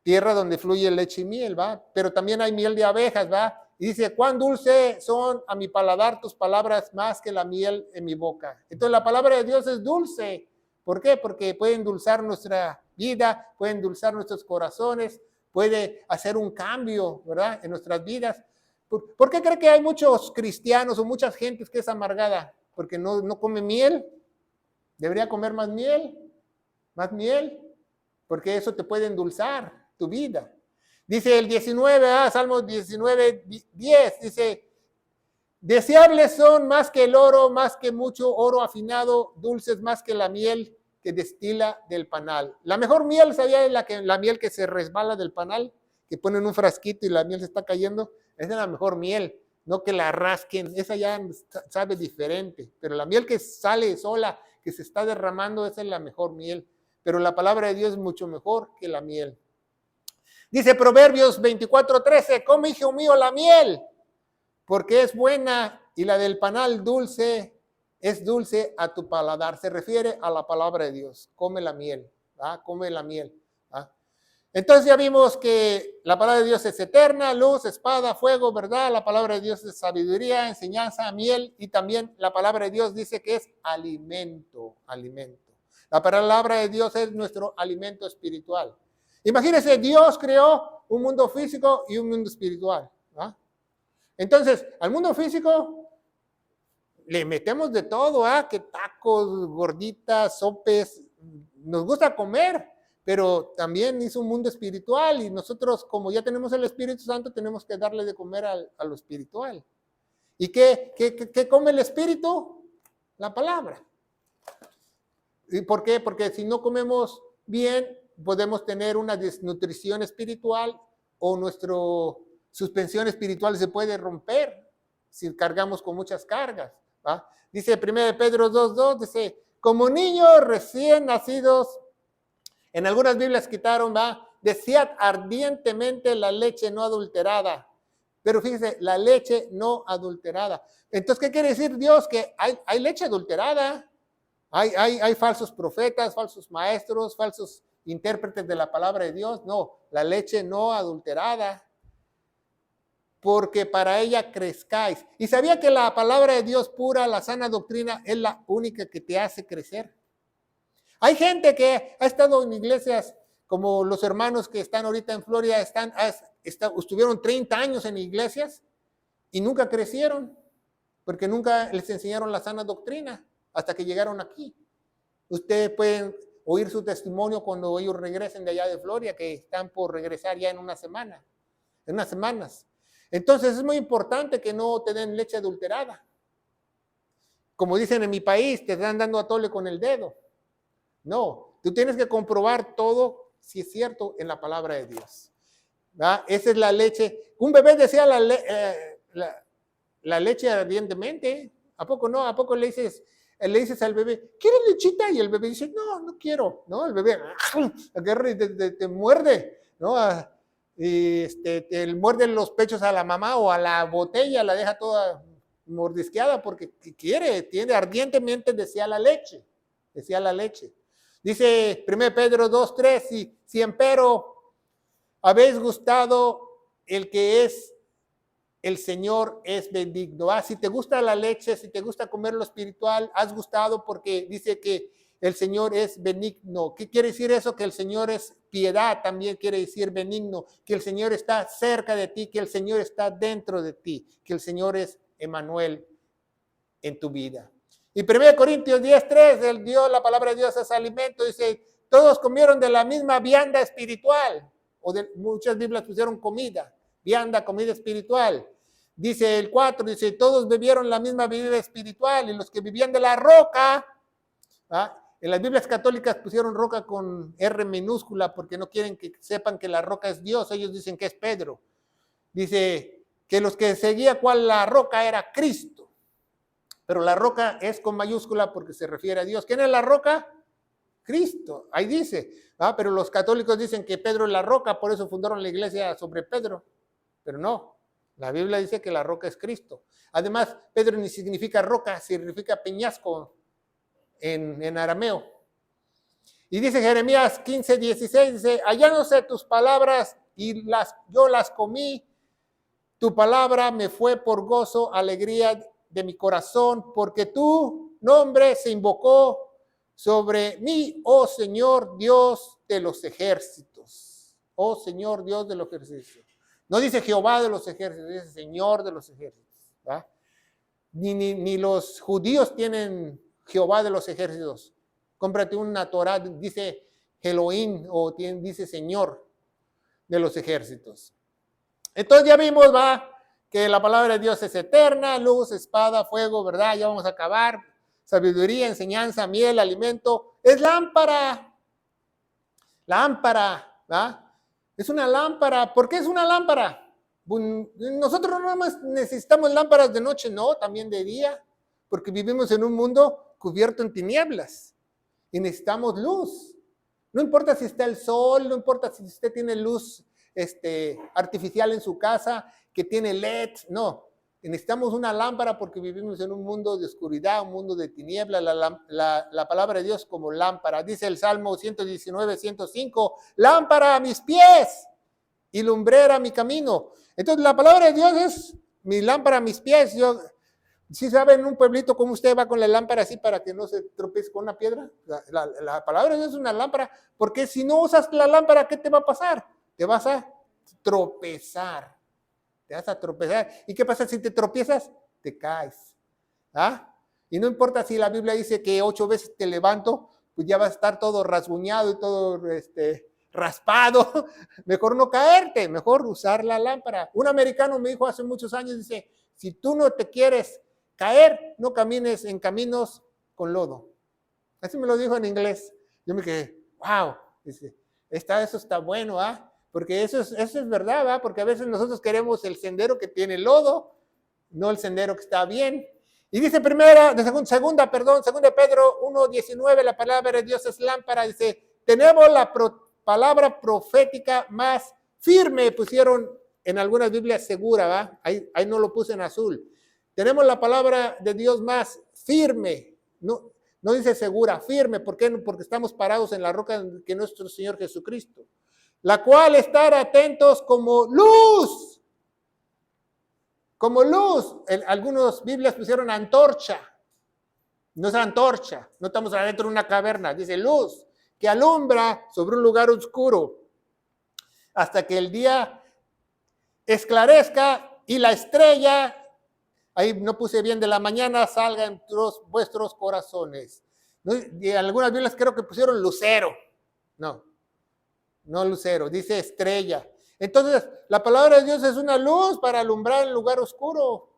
tierra donde fluye leche y miel, ¿va? Pero también hay miel de abejas, ¿va? Y dice, cuán dulce son a mi paladar tus palabras más que la miel en mi boca. Entonces, la palabra de Dios es dulce. ¿Por qué? Porque puede endulzar nuestra vida, puede endulzar nuestros corazones, puede hacer un cambio, ¿verdad? En nuestras vidas. ¿Por qué cree que hay muchos cristianos o muchas gentes que es amargada? Porque no come miel. Debería comer más miel, porque eso te puede endulzar tu vida. Dice el 19, Salmos 19, 10, dice, deseables son más que el oro, más que mucho oro afinado, dulces más que la miel que destila del panal. La mejor miel, ¿sabía? La miel que se resbala del panal, que ponen un frasquito y la miel se está cayendo. Esa es la mejor miel, no que la rasquen, esa ya sabe diferente. Pero la miel que sale sola, que se está derramando, esa es la mejor miel. Pero la palabra de Dios es mucho mejor que la miel. Dice Proverbios 24:13, come, hijo mío, la miel, porque es buena, y la del panal dulce, es dulce a tu paladar. Se refiere a la palabra de Dios. Come la miel, ¿verdad? Come la miel. ¿Verdad? Entonces ya vimos que la palabra de Dios es eterna, luz, espada, fuego, ¿verdad? La palabra de Dios es sabiduría, enseñanza, miel, y también la palabra de Dios dice que es alimento. La palabra de Dios es nuestro alimento espiritual. Imagínense, Dios creó un mundo físico y un mundo espiritual, ¿verdad? Entonces, al mundo físico le metemos de todo, que tacos, gorditas, sopes, nos gusta comer, pero también hizo un mundo espiritual y nosotros, como ya tenemos el Espíritu Santo, tenemos que darle de comer a lo espiritual. ¿Y qué come el Espíritu? La palabra. ¿Y por qué? Porque si no comemos bien, podemos tener una desnutrición espiritual o nuestra suspensión espiritual se puede romper si cargamos con muchas cargas. ¿Va? Dice 1 Pedro 2:2, dice, como niños recién nacidos, en algunas Biblias quitaron, ¿va? Desead ardientemente la leche no adulterada. Pero fíjese, la leche no adulterada. Entonces, ¿qué quiere decir Dios? Que hay leche adulterada. Hay falsos profetas, falsos maestros, falsos intérpretes de la palabra de Dios. No, la leche no adulterada, porque para ella crezcáis. ¿Y sabía que la palabra de Dios pura, la sana doctrina, es la única que te hace crecer? Hay gente que ha estado en iglesias, como los hermanos que están ahorita en Florida, estuvieron 30 años en iglesias y nunca crecieron, porque nunca les enseñaron la sana doctrina hasta que llegaron aquí. Ustedes pueden oír su testimonio cuando ellos regresen de allá de Florida, que están por regresar ya en unas semanas. Entonces es muy importante que no te den leche adulterada. Como dicen en mi país, te están dando atole con el dedo. No, tú tienes que comprobar todo si es cierto en la palabra de Dios. ¿Verdad? Esa es la leche. Un bebé desea la leche ardientemente. ¿A poco no? ¿A poco le dices al bebé, ¿quieres lechita? Y el bebé dice, no quiero. ¿No? El bebé agarra y te muerde, ¿no? Te muerde los pechos a la mamá o a la botella, la deja toda mordisqueada porque tiene ardientemente, desea la leche. Dice 1 Pedro 2:3, si empero habéis gustado el que es el Señor es benigno. Si te gusta la leche, si te gusta comer lo espiritual, has gustado porque dice que el Señor es benigno. ¿Qué quiere decir eso? Que el Señor es piedad, también quiere decir benigno, que el Señor está cerca de ti, que el Señor está dentro de ti, que el Señor es Emmanuel en tu vida. Y 1 Corintios 10:3, la palabra de Dios es alimento, dice, todos comieron de la misma vianda espiritual, muchas Biblias pusieron comida, vianda, comida espiritual. Dice el 4, dice, todos bebieron la misma bebida espiritual, y los que vivían de la roca, en las Biblias católicas pusieron roca con R minúscula, porque no quieren que sepan que la roca es Dios, ellos dicen que es Pedro. Dice que los que seguían cuál la roca era Cristo. Pero la roca es con mayúscula porque se refiere a Dios. ¿Quién es la roca? Cristo. Ahí dice. Pero los católicos dicen que Pedro es la roca, por eso fundaron la iglesia sobre Pedro. Pero no. La Biblia dice que la roca es Cristo. Además, Pedro ni significa roca, significa peñasco en arameo. Y dice Jeremías 15:16, dice, hallándose tus palabras y yo las comí, tu palabra me fue por gozo, alegría de mi corazón, porque tu nombre se invocó sobre mí, oh Señor Dios de los ejércitos. oh Señor Dios de los ejércitos. No dice Jehová de los ejércitos, dice Señor de los ejércitos. ¿Va? Ni los judíos tienen Jehová de los ejércitos. Cómprate una Torah, dice Elohim o dice Señor de los ejércitos. Entonces ya vimos, va, que la palabra de Dios es eterna, luz, espada, fuego, ¿verdad? Ya vamos a acabar. Sabiduría, enseñanza, miel, alimento. Es lámpara. Lámpara, ¿verdad? Es una lámpara. ¿Por qué es una lámpara? Nosotros no más necesitamos lámparas de noche, no, también de día, porque vivimos en un mundo cubierto en tinieblas y necesitamos luz. No importa si está el sol, no importa si usted tiene luz artificial en su casa, que tiene LED, no. Necesitamos una lámpara porque vivimos en un mundo de oscuridad, un mundo de tinieblas. La palabra de Dios como lámpara. Dice el Salmo 119, 105, lámpara a mis pies y lumbrera mi camino. Entonces la palabra de Dios es mi lámpara a mis pies. ¿Sí saben en un pueblito cómo usted va con la lámpara así para que no se tropiece con una piedra? La palabra de Dios es una lámpara, porque si no usas la lámpara, ¿qué te va a pasar? Te vas a tropezar. Te vas a tropezar. ¿Y qué pasa si te tropiezas? Te caes. ¿Ah? Y no importa si la Biblia dice que 8 veces te levanto, pues ya vas a estar todo rasguñado y todo raspado. Mejor no caerte, mejor usar la lámpara. Un americano me dijo hace muchos años, dice, si tú no te quieres caer, no camines en caminos con lodo. Así me lo dijo en inglés. Yo me quedé, wow, dice, eso está bueno, ¿ah? Porque eso es verdad, ¿verdad? Porque a veces nosotros queremos el sendero que tiene lodo, no el sendero que está bien. Y dice segunda Pedro 1:19, la palabra de Dios es lámpara. Dice, tenemos la palabra profética más firme, pusieron en algunas Biblias segura, ¿va? Ahí no lo puse en azul. Tenemos la palabra de Dios más firme, no dice segura, firme. ¿Por qué? Porque estamos parados en la roca que es nuestro Señor Jesucristo. La cual estar atentos como luz. Como luz. En algunas Biblias pusieron antorcha. No es antorcha. No estamos adentro de una caverna. Dice luz, que alumbra sobre un lugar oscuro. Hasta que el día esclarezca y la estrella, ahí no puse bien, de la mañana salga en vuestros corazones. Y en algunas Biblias creo que pusieron lucero. No lucero, dice estrella. Entonces, la palabra de Dios es una luz para alumbrar el lugar oscuro,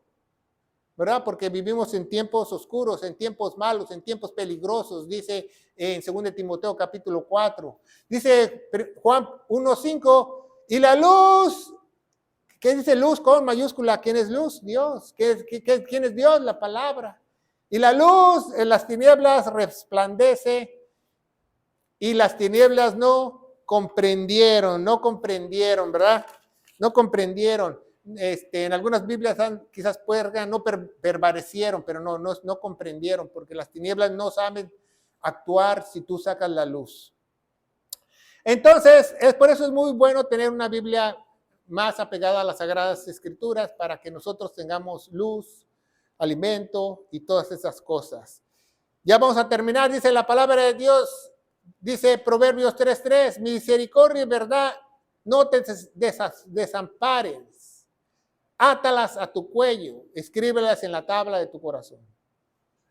¿verdad? Porque vivimos en tiempos oscuros, en tiempos malos, en tiempos peligrosos, dice en 2 Timoteo capítulo 4. Dice Juan 1:5, y la luz, ¿qué dice luz con mayúscula? ¿Quién es luz? Dios. ¿Quién es Dios? La palabra. Y la luz en las tinieblas resplandece y las tinieblas no comprendieron, ¿verdad? No comprendieron. En algunas Biblias quizás no permanecieron, pero no comprendieron, porque las tinieblas no saben actuar si tú sacas la luz. Entonces, por eso es muy bueno tener una Biblia más apegada a las Sagradas Escrituras para que nosotros tengamos luz, alimento y todas esas cosas. Ya vamos a terminar, dice la palabra de Dios. Dice Proverbios 3:3, misericordia y verdad no te desampares. Átalas a tu cuello, escríbelas en la tabla de tu corazón.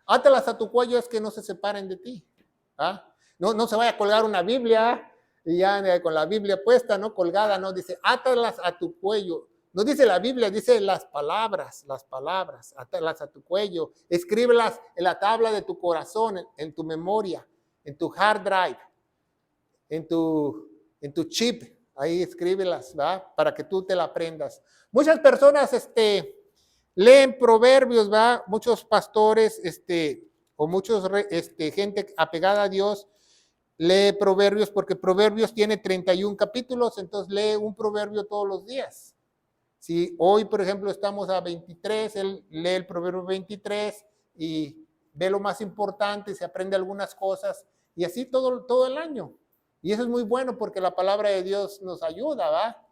Átalas a tu cuello es que no se separen de ti. ¿Ah? No se vaya a colgar una Biblia y ya con la Biblia puesta, no colgada, no, dice átalas a tu cuello. No dice la Biblia, dice las palabras, átalas a tu cuello, escríbelas en la tabla de tu corazón, en tu memoria, en tu hard drive, en tu chip, ahí escríbelas, ¿verdad? Para que tú te la aprendas. Muchas personas leen proverbios, ¿verdad? Muchos pastores o muchos gente apegada a Dios lee proverbios porque proverbios tiene 31 capítulos, entonces lee un proverbio todos los días. Si hoy, por ejemplo, estamos a 23, él lee el proverbio 23 y ve lo más importante, se aprende algunas cosas y así todo el año. Y eso es muy bueno porque la palabra de Dios nos ayuda, ¿va?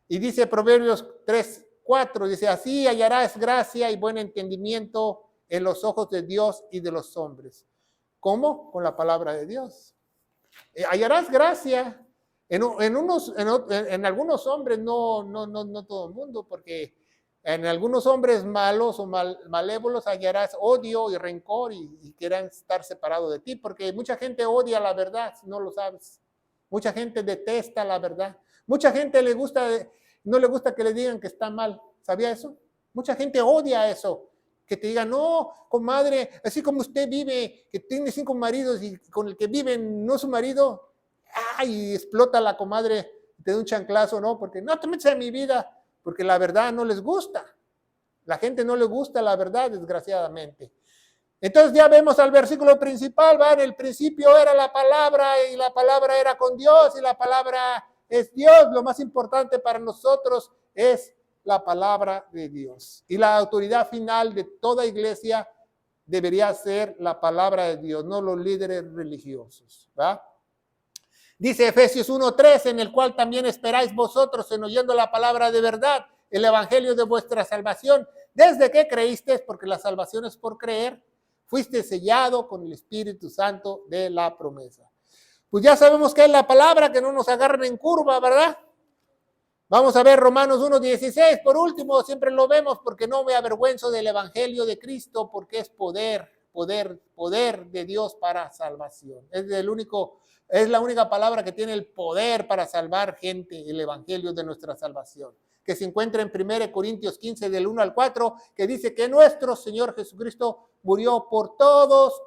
Y dice Proverbios 3:4, dice, así hallarás gracia y buen entendimiento en los ojos de Dios y de los hombres. ¿Cómo? Con la palabra de Dios. Hallarás gracia En algunos hombres, no todo el mundo, porque en algunos hombres malos o malévolos hallarás odio y rencor y quieran estar separados de ti, porque mucha gente odia la verdad, si no lo sabes. Mucha gente detesta la verdad. Mucha gente no le gusta que le digan que está mal. ¿Sabía eso? Mucha gente odia eso. Que te digan, no, comadre, así como usted vive, que tiene 5 maridos y con el que vive no es su marido, y explota la comadre, te da un chanclazo, no, porque no te metes en mi vida, porque la verdad no les gusta. La gente no le gusta la verdad, desgraciadamente. Entonces ya vemos al versículo principal, ¿va? En el principio era la palabra y la palabra era con Dios y la palabra es Dios. Lo más importante para nosotros es la palabra de Dios. Y la autoridad final de toda iglesia debería ser la palabra de Dios, no los líderes religiosos, ¿va? Dice Efesios 1:3, en el cual también esperáis vosotros en oyendo la palabra de verdad, el evangelio de vuestra salvación, desde que creísteis, porque la salvación es por creer, fuiste sellado con el Espíritu Santo de la promesa. Pues ya sabemos que es la palabra, que no nos agarren en curva, ¿verdad? Vamos a ver Romanos 1:16, por último, siempre lo vemos, porque no me avergüenzo del evangelio de Cristo, porque es poder de Dios para salvación. Es la única palabra que tiene el poder para salvar gente, el evangelio de nuestra salvación, que se encuentra en 1 Corintios 15, del 1 al 4, que dice que nuestro Señor Jesucristo murió por todos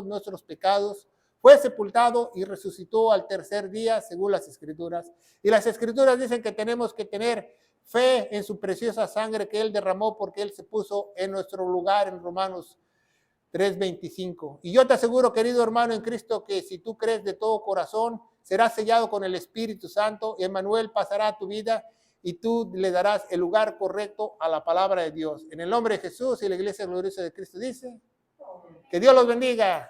nuestros pecados, fue sepultado y resucitó al tercer día, según las Escrituras. Y las Escrituras dicen que tenemos que tener fe en su preciosa sangre que Él derramó, porque Él se puso en nuestro lugar, en Romanos 3:25. Y yo te aseguro, querido hermano en Cristo, que si tú crees de todo corazón, serás sellado con el Espíritu Santo, y Emmanuel pasará a tu vida y tú le darás el lugar correcto a la palabra de Dios. En el nombre de Jesús y la iglesia gloriosa de Cristo dice, que Dios los bendiga.